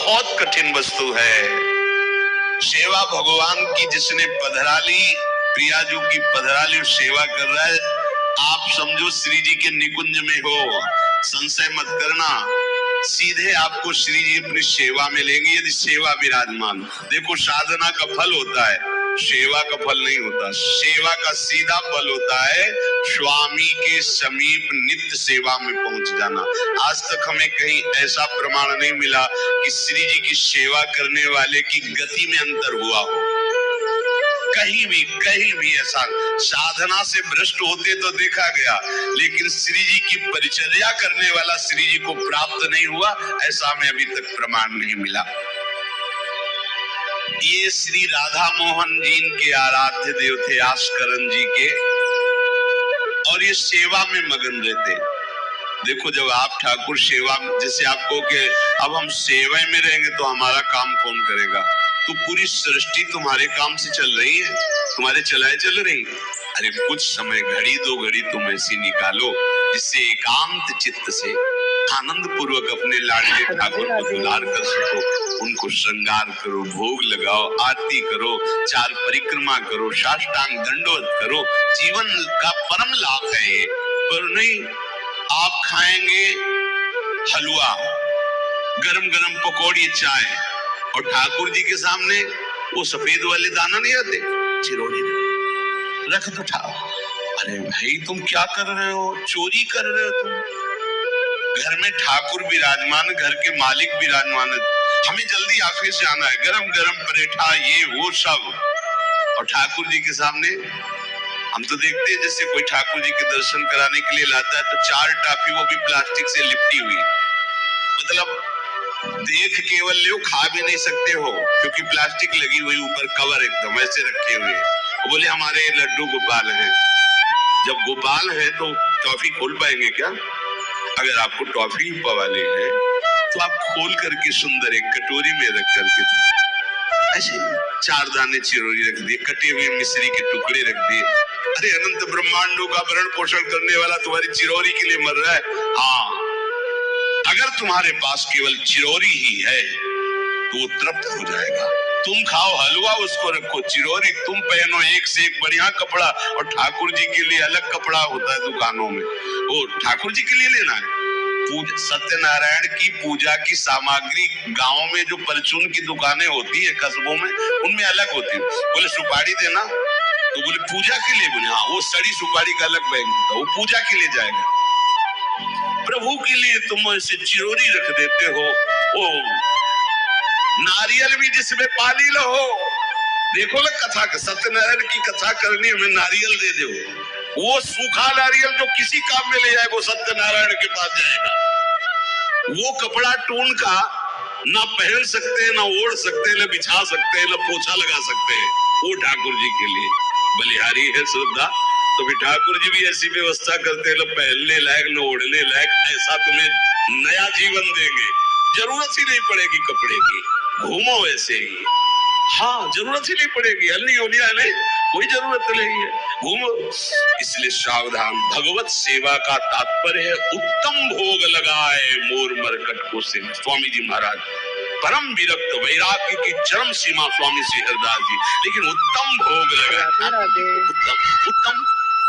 बहुत कठिन वस्तु है। सेवा भगवान की जिसने पधराली, प्रियाजू की पधराली सेवा कर रहा है, आप समझो श्री जी के निकुंज में हो, संशय मत करना, सीधे आपको श्री जी अपनी सेवा में लेंगे यदि सेवा विराजमान। देखो साधना का फल होता है, सेवा का फल नहीं होता। सेवा का सीधा फल होता है स्वामी के समीप नित्य सेवा में पहुंच जाना। आज तक हमें कहीं ऐसा प्रमाण नहीं मिला कि श्री जी की सेवा करने वाले की गति में अंतर हुआ हो। कहीं भी ऐसा साधना से भ्रष्ट होते तो देखा गया, लेकिन श्री जी की परिचर्या करने वाला श्री जी को प्राप्त नहीं हुआ, ऐसा हमें अभी तक प्रमाण नहीं मिला। ये श्री राधा मोहन जी इनके आराध्य देव थे, आस्करण जी के, और ये सेवा में मगन रहते। देखो जब आप ठाकुर सेवा, जैसे आपको कि अब हम सेवा में रहेंगे तो हमारा काम कौन करेगा, तो पूरी सृष्टि तुम्हारे काम से चल रही है, तुम्हारे चलाए चल रही। अरे कुछ समय घड़ी दो घड़ी तुम ऐसी निकालो जिससे एकांत चित्त से आनंद पूर्वक अपने लाडले ठाकुर को दुलार कर सको। उनको श्रृंगार करो, भोग लगाओ, आरती करो, चार परिक्रमा करो, साष्टांग दंडवत करो। जीवन का परम लाभ है ये। पर नहीं, आप खाएंगे हलवा, गरम गरम पकौड़ी, चाय, और ठाकुर जी के सामने वो सफेद वाले दाना नहीं आते, चिरौरी रख दो ठाकुर। अरे भाई तुम क्या कर रहे हो, चोरी कर रहे हो तुम। घर में ठाकुर विराजमान, घर के मालिक विराजमान है, हमें जल्दी ऑफिस जाना है, गरम गरम परेठा ये वो सब, और ठाकुर जी के सामने हम तो देखते हैं जैसे कोई ठाकुर जी के दर्शन कराने के लिए लाता है तो चार टाफी, वो भी प्लास्टिक से लिपटी हुई, मतलब देख केवल ले, खा भी नहीं सकते हो क्योंकि प्लास्टिक लगी हुई, ऊपर कवर एकदम ऐसे रखे हुए। बोले हमारे लड्डू गोपाल हैं। जब गोपाल है तो टॉफी खोल पाएंगे क्या? अगर आपको टॉफी पवानी है तो आप खोल करके सुंदर एक कटोरी में रख करके ऐसे चार दाने चिरौरी रख दिए, कटे हुए मिश्री के टुकड़े रख दिए। अरे अनंत ब्रह्मांडों का भरण पोषण करने वाला तुम्हारी चिरौरी के लिए मर रहा है। हाँ, अगर तुम्हारे पास केवल चिरौरी ही है तो वो तृप्त हो जाएगा। तुम खाओ हलवा, उसको रखो चिरौरी, तुम पहनो एक से एक बढ़िया कपड़ा, और ठाकुर जी के लिए अलग कपड़ा होता है दुकानों में, वो ठाकुर जी के लिए लेना है। सत्यनारायण की पूजा की सामग्री गांव में जो परचून की दुकानें होती है कस्बों में, उनमें अलग होती है। बोले सुपारी देना, तो बोले पूजा के लिए, बोले हाँ, वो सड़ी सुपारी का अलग बैग होता है, वो पूजा के लिए जाएगा। प्रभु के लिए तुम ऐसे चिरौरी रख देते हो। ओ नारियल भी जिसमें पानी लो, देखो ना कथा, सत्यनारायण की कथा करनी, हमें नारियल दे दो। वो सूखा नारियल जो किसी काम में ले जाए वो सत्यनारायण के पास जाएगा। वो कपड़ा टून का ना पहन सकते, ना ओढ़ सकते, ना बिछा सकते, ना पोछा लगा सकते, वो ठाकुर जी के लिए बलिहारी है श्रद्धा। तो भी ठाकुर जी भी ऐसी व्यवस्था करते हैं, न पहनने लायक न ओढ़ने लायक, ऐसा तुम्हें नया जीवन देंगे, जरूरत ही नहीं पड़ेगी कपड़े की, घूमो ऐसे ही। हाँ, जरूरत ही नहीं पड़ेगी, अलनी होलिया नहीं, कोई जरूरत नहीं है, घूमो। इसलिए सावधान। भगवत सेवा का तात्पर्य है उत्तम भोग लगाए मोर मरकट को से। स्वामी जी महाराज परम विरक्त वैराग्य की चरम सीमा स्वामी श्री हरदास जी, लेकिन उत्तम भोग लगाए। उत्तम,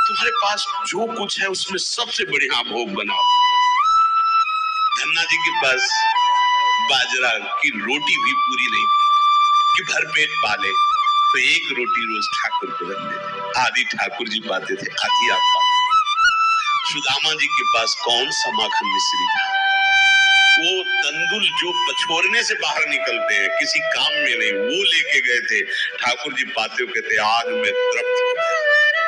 तुम्हारे पास जो कुछ है उसमें सबसे बढ़िया भोग बनाओ। धन्ना जी के पास बाजरा की रोटी भी पूरी नहीं कि भर पेट पाले, तो एक रोटी रोज ठाकुर को रख देते। आधी ठाकुर जी पाते थे, आधी आप पाते थे। सुदामा जी के पास कौन सा माखन मिश्री था, वो तंदुल जो पछोरने से बाहर निकलते हैं, किसी काम में नहीं, वो लेके गए थे। ठाकुर जी पाते हो कहते आज मैं तृप्त हो गया।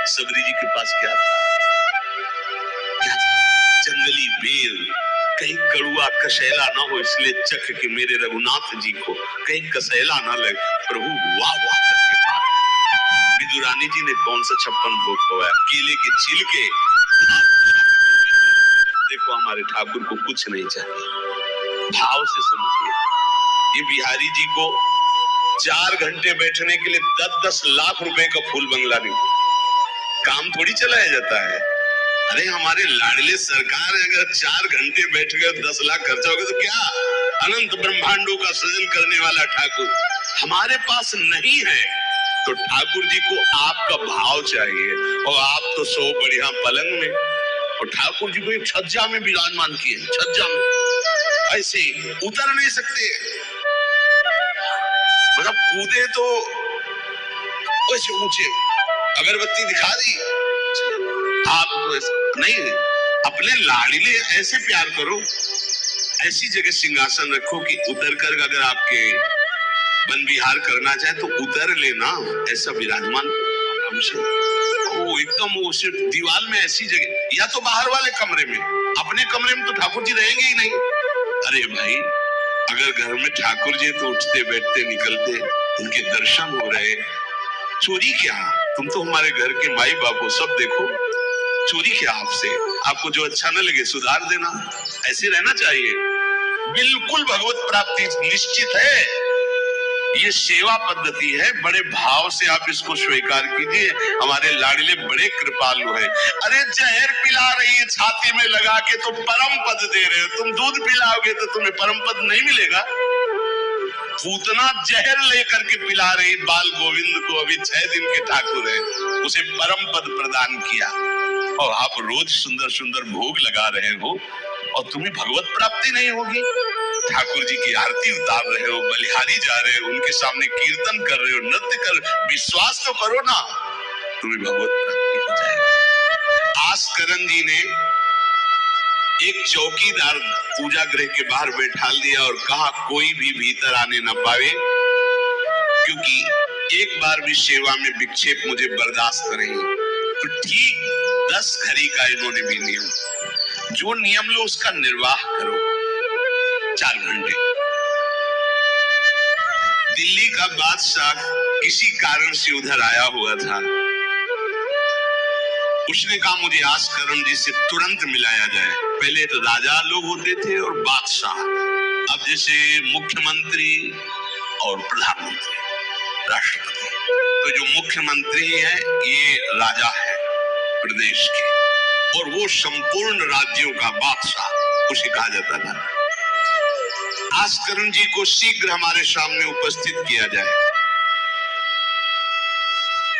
सबरी जी के पास क्या था? क्या था? जंगली बेल, कहीं कड़ुआ कसेला ना हो, इसलिए चख के मेरे रघुनाथ जी को कहीं कसेला ना लगे। प्रभु वाह वाह करके पाए। विदुरानी जी ने कौन सा 56 भोग पवाया? केले के छिलके। देखो हमारे ठाकुर को कुछ नहीं चाहिए, भाव से समझिए। ये बिहारी जी को 4 घंटे बैठने के लिए 10-10 लाख रुपए का फूल बंगला नहीं, काम थोड़ी चलाया जाता है। अरे हमारे लाडले सरकार है, अगर 4 घंटे बैठ गए 10 लाख खर्चा हो गया तो क्या? अनंत ब्रह्मांडों का सृजन करने वाला ठाकुर हमारे पास नहीं है, तो ठाकुर जी को आपका भाव चाहिए। और आप तो सो बढ़िया पलंग में, और ठाकुर जी को एक छज्जा में विराजमान किए, छज्जा में ऐसे उतर नहीं सकते, मतलब कूदे तो वैसे ऊंचे, अगरबत्ती दिखा दी, आप तो नहीं, अपने लाडले ऐसे प्यार करो, ऐसी जगह सिंहासन रखो कि उतर कर अगर आपके वन विहार करना चाहे तो उतर लेना, ऐसा विराजमान हमसे। वो एकदम वो सिर्फ दीवार में ऐसी जगह, या तो बाहर वाले कमरे में, अपने कमरे में तो ठाकुर जी रहेंगे ही नहीं। अरे भाई, अगर घर में ठाकुर जी तो उठते बैठते निकलते, उनके दर्शन हो रहे, चोरी क्या? तुम तो हमारे घर के माई बाप हो, सब देखो, चोरी क्या आपसे? आपको जो अच्छा न लगे सुधार देना, ऐसे रहना चाहिए। बिल्कुल भगवत प्राप्ति निश्चित है, ये सेवा पद्धति है, बड़े भाव से आप इसको स्वीकार कीजिए। हमारे लाडले बड़े कृपालु हैं। अरे जहर पिला रही है छाती में लगा के तो परम पद दे रहे हो, तुम दूध पिलाओगे तो तुम्हें परम पद नहीं मिलेगा। पूतना जहर लेकर के पिला रही बाल गोविंद को, अभी 6 दिन के ठाकुर है, उसे परम पद प्रदान किया, और आप रोज सुंदर सुंदर भोग लगा रहे हो और तुम्हें भगवत प्राप्ति नहीं होगी। ठाकुर जी की आरती उतार रहे हो, बलिहारी जा रहे हो, उनके सामने कीर्तन कर रहे हो, नृत्य कर, विश्वास तो करो ना, तुम्हें भगवत प्राप्ति हो जाएगी। आस्करन जी ने एक चौकीदार पूजा गृह के बाहर बैठा दिया और कहा कोई भी भीतर आने न पावे, क्योंकि एक बार भी सेवा में विक्षेप मुझे बर्दाश्त नहीं। तो ठीक 10 घड़ी का इन्होंने भी नियम, जो नियम लो उसका निर्वाह करो। 4 घंटे। दिल्ली का बादशाह किसी कारण से उधर आया हुआ था, उसने कहा मुझे आस्करन जी से तुरंत मिलाया जाए। पहले तो राजा लोग होते थे और बादशाह, अब जैसे मुख्यमंत्री और प्रधानमंत्री, राष्ट्रपति। तो जो मुख्यमंत्री है ये राजा है प्रदेश के, और वो संपूर्ण राज्यों का बादशाह, उसे कहा जाता था। आस्करन जी को शीघ्र हमारे सामने उपस्थित किया जाए।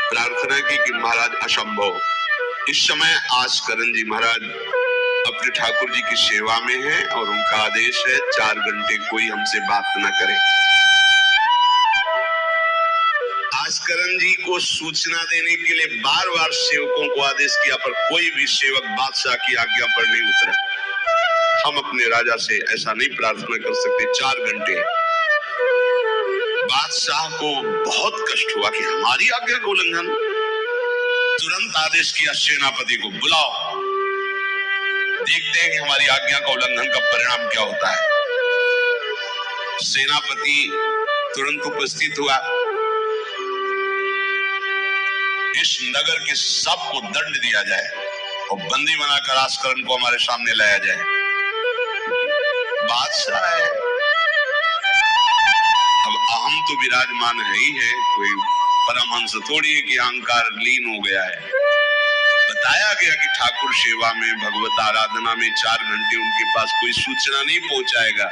प्रार्थना की कि महाराज असंभव, इस समय आस्करन जी महाराज अपने ठाकुर जी की सेवा में है और उनका आदेश है 4 घंटे कोई हमसे बात न करे। आस्करन जी को सूचना देने के लिए बार बार सेवकों को आदेश किया, पर कोई भी सेवक बादशाह की आज्ञा पर नहीं उतरा। हम अपने राजा से ऐसा नहीं प्रार्थना कर सकते। 4 घंटे। बादशाह को बहुत कष्ट हुआ कि हमारी आज्ञा का उल्लंघन। तुरंत आदेश किया सेनापति को बुलाओ, देखते हैं कि हमारी आज्ञा का उल्लंघन का परिणाम क्या होता है। सेनापति तुरंत उपस्थित हुआ। इस नगर के सबको दंड दिया जाए और बंदी बनाकर आस्करन को हमारे सामने लाया जाए। बादशाह है, अब अहम तो विराजमान है ही है, कोई परमहंस थोड़ी है कि अहंकार लीन हो गया है। बताया गया कि ठाकुर सेवा में, भगवत आराधना में 4 घंटे उनके पास कोई सूचना नहीं पहुंचाएगा।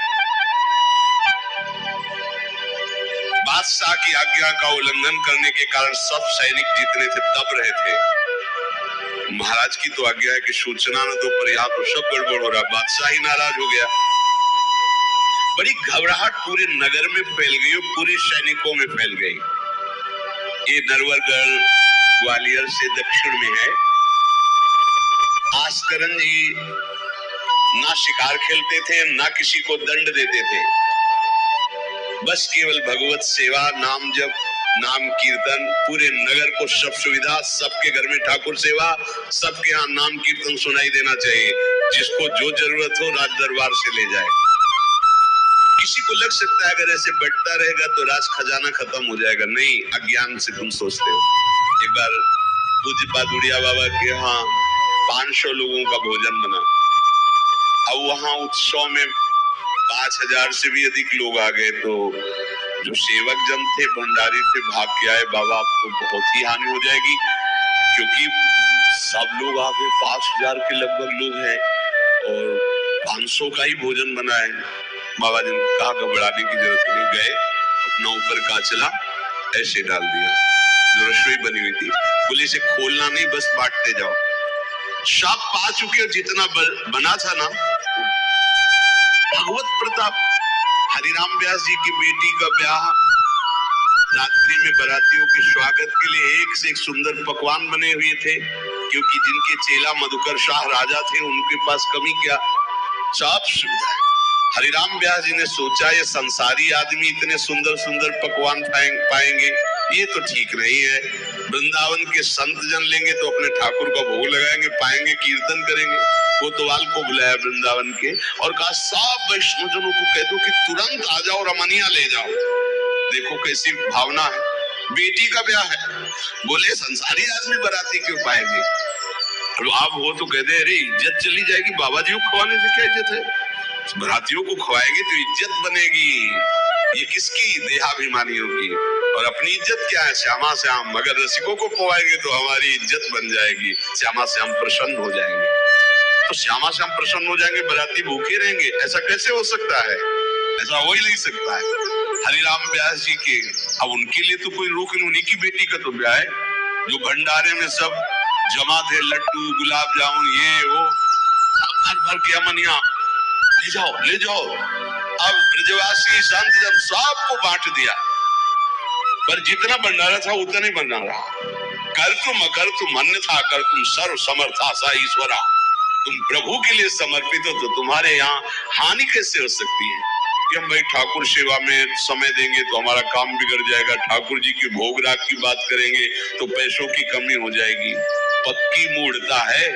बादशाह की आज्ञा का उल्लंघन करने के कारण सब सैनिक जितने थे दब रहे थे। महाराज की तो आज्ञा है कि सूचना न दो, पर यहाँ तो सब गड़बड़ हो रहा। बादशाह ही नाराज हो गया। बड़ी घबराहट पूरे नगर में फैल गई और पूरे सैनिकों में फैल गई। ये नरवरगढ़ ग्वालियर से दक्षिण में है। आस्करन जी ना शिकार खेलते थे, ना किसी को दंड देते थे, बस केवल भगवत सेवा, नाम जप, नाम कीर्तन, पूरे नगर को सब सुविधा, सबके घर में ठाकुर सेवा, सबके यहाँ नाम कीर्तन सुनाई देना चाहिए। जिसको जो जरूरत हो राज दरबार से ले जाए। किसी को लग सकता है अगर ऐसे बढ़ता रहेगा तो राज खजाना खत्म हो जाएगा। नहीं, अज्ञान से तुम सोचते हो। एक बार पूज्य पादुड़िया बाबा के यहाँ 500 लोगों का भोजन बना। अब वहां उत्सव में 5000 से भी अधिक लोग आ गए, तो जो सेवक जन थे, भंडारी थे, भाग के आए, बाबा अब तो बहुत ही हानि हो जाएगी, क्योंकि सब लोग आ गए, 5000 के लगभग लोग हैं और 500 का ही भोजन बना है। बाबा जी ने कहा घबराने की जरूरत नहीं, गए अपना ऊपर का चला ऐसे डाल दिया जो रसोई बनी हुई थी, बोले इसे खोलना नहीं, बस बांटते जाओ। शाप पा चुके और जितना बना था ना, भगवत प्रताप। हरिराम व्यास जी की बेटी का ब्याह, रात्रि में बारातियों के स्वागत के लिए एक से एक सुंदर पकवान बने हुए थे, क्योंकि जिनके चेला मधुकर शाह राजा थे उनके पास कमी क्या, सब सुविधा है। हरिराम व्यास जी ने सोचा ये संसारी आदमी इतने सुंदर सुंदर पकवान पाएंगे, ये तो ठीक नहीं है। वृंदावन के संत जन लेंगे तो अपने ठाकुर का भोग लगाएंगे, पाएंगे, कीर्तन करेंगे। कोतवाल को बुलाया वृंदावन के और कहा सब वैष्णवजनों को कह दो कि तुरंत आ जाओ, रमनिया ले जाओ। देखो कैसी भावना है, बेटी का ब्याह है, बोले संसारी आदमी बाराती क्यों पाएंगे। तो आप हो तो कह दे, अरे इज्जत चली जाएगी, बाबा जी को खवाने से क्या इज्जत है, बारातियों को खवाएंगे तो इज्जत बनेगी। ये किसकी, देहाभिमानियों की। और अपनी इज्जत क्या है, श्यामा श्याम, मगर रसिकों को खवाएंगे तो हमारी इज्जत बन जाएगी, श्यामा श्याम प्रसन्न हो जाएंगे। तो श्यामा श्याम प्रसन्न हो जाएंगे, बाराती भूखे रहेंगे, ऐसा कैसे हो सकता है, ऐसा हो ही नहीं सकता है। हरिराम व्यास जी के, अब उनके लिए तो कोई रोक नहीं, उन्हीं की बेटी का तो ब्याह है, जो भंडारे में सब जमा थे, लड्डू गुलाब जामुन ये वो भर भर के अमनिया, ले जाओ ले जाओ। अब ब्रजवासी संत जन सबको बांट दिया, पर जितना भंडारा था उतना नहीं भंडारा। कर तुम अन्यथा कर तुम सर्व समर्था सा ईश्वरा, तुम प्रभु के लिए समर्पित हो तो तुम्हारे यहाँ हानि कैसे हो सकती है कि हम भाई ठाकुर सेवा में समय देंगे तो हमारा काम बिगड़ जाएगा, ठाकुर जी के भोग राग की बात करेंगे तो पैसों की कमी हो जाएगी। पक्की मूढ़ता है,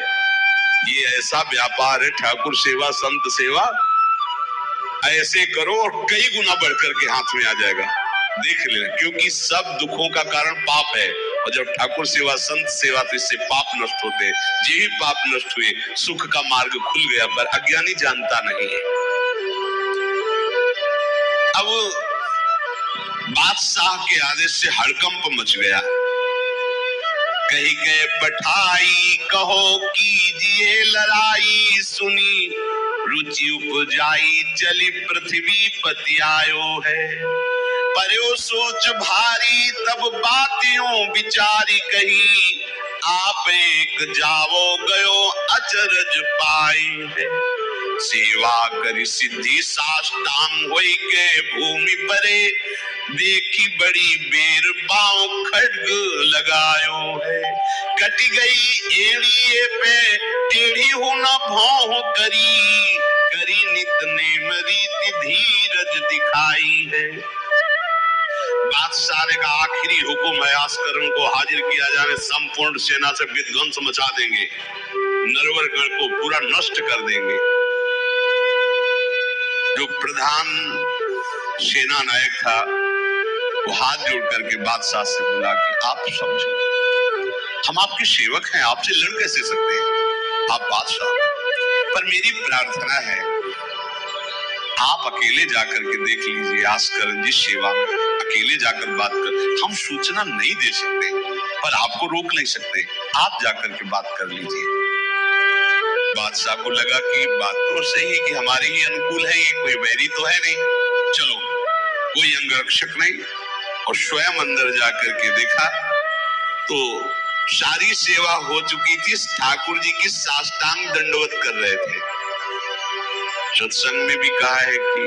ये ऐसा व्यापार है ठाकुर सेवा संत सेवा, ऐसे करो और कई गुना बढ़कर के हाथ में आ जाएगा, देख लेना। क्योंकि सब दुखों का कारण पाप है, और जब ठाकुर सेवा संत सेवा तो इससे पाप नष्ट होते हैं। जे ही पाप नष्ट हुए सुख का मार्ग खुल गया, पर अज्ञानी जानता नहीं है। अब बादशाह के आदेश से हड़कंप मच गया, कही गए पठाई कहो कीजिए लड़ाई, सुनी रुचि उपजाई चली पृथ्वी पति आयो है। पर्यो सोच भारी तब बातियों विचारी कही, आप एक जावो गयो अचरज पाई है। सेवा करी सिद्धि साष्टांग होई के भूमि परे, देखी बड़ी बेर पांव खड्ग लगायो है। कटी गई एड़िए पे टेढ़ी हो न भौं करी, करी नित नेम रीति धीरज दिखाई है। बादशाह ने का आखिरी हुक्म है, आस्करण को हाजिर किया जाए, संपूर्ण सेना से विध्वंस मचा देंगे, नरवर गण को पूरा नष्ट कर देंगे। जो प्रधान सेना नायक था वो हाथ जोड़ करके बादशाह से बोला कि आप समझो, हम आपके सेवक हैं, आपसे लड़ कैसे सकते हैं, आप बादशाह, पर मेरी प्रार्थना है आप अकेले जाकर के देख लीजिए, आस्करण जी सेवा में अकेले जाकर बात कर, हम सूचना नहीं दे सकते पर आपको रोक नहीं सकते, आप जाकर के बात कर लीजिए। बादशाह को लगा कि बात तो सही है कि हमारे ही अनुकूल है, ये कोई वैरी तो है नहीं, चलो कोई अंगरक्षक नहीं। और स्वयं अंदर जाकर के देखा तो सारी सेवा हो चुकी थी, ठाकुर जी की साष्टांग दंडवत कर रहे थे। सत्संग में भी कहा है कि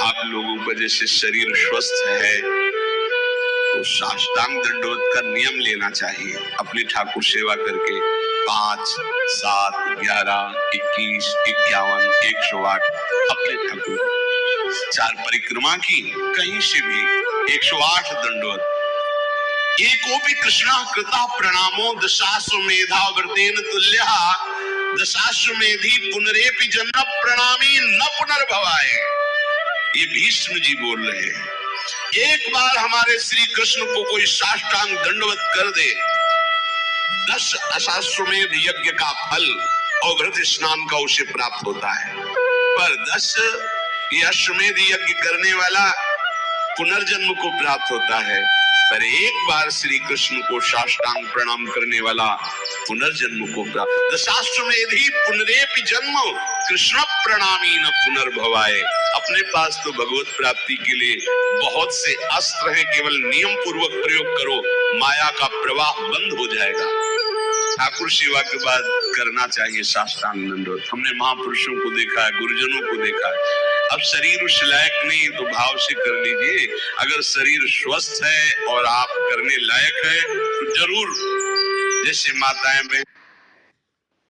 आप लोगों का जैसे शरीर स्वस्थ है तो साष्टांग दंडवत का नियम लेना चाहिए, अपनी ठाकुर सेवा करके 5, 7, 11, 21, 51, 108 अपने ठाकुर 4 परिक्रमा की, कहीं से भी 108 दंडवत। एकोपि कृष्णा कृता प्रणामो दशाश्वमेधा व्रतेन तुल्यः, दशाश्वमेधी पुनरेपि जन्म प्रणामी न पुनर्भवाय। ये भीष्म जी बोल रहे हैं, एक बार हमारे श्री कृष्ण को कोई साष्टांग दंडवत कर दे, 10 अश्वमेध यज्ञ का फल और व्रत स्नान का उसे प्राप्त होता है। पर 10 ये अश्वमेध यज्ञ करने वाला पुनर्जन्म को प्राप्त होता है, पर एक बार श्री कृष्ण को साष्टांग प्रणाम करने वाला पुनर्जन्म को प्राप्त। दशाश्वमेधी पुनरेपि जन्म कृष्ण प्रणामी न पुनर्भवाए। अपने पास तो भगवत प्राप्ति के लिए बहुत से अस्त्र हैं, केवल नियम पूर्वक प्रयोग करो, माया का प्रवाह बंद हो जाएगा। ठाकुर सेवा के बाद करना चाहिए साष्टांग दंडवत। हमने महापुरुषों को देखा है, गुरुजनों को देखा है। अब शरीर उस लायक नहीं तो भाव से कर लीजिए। अगर शरीर स्वस्थ है और आप करने लायक है तो जरूर, जैसे माताएं बहन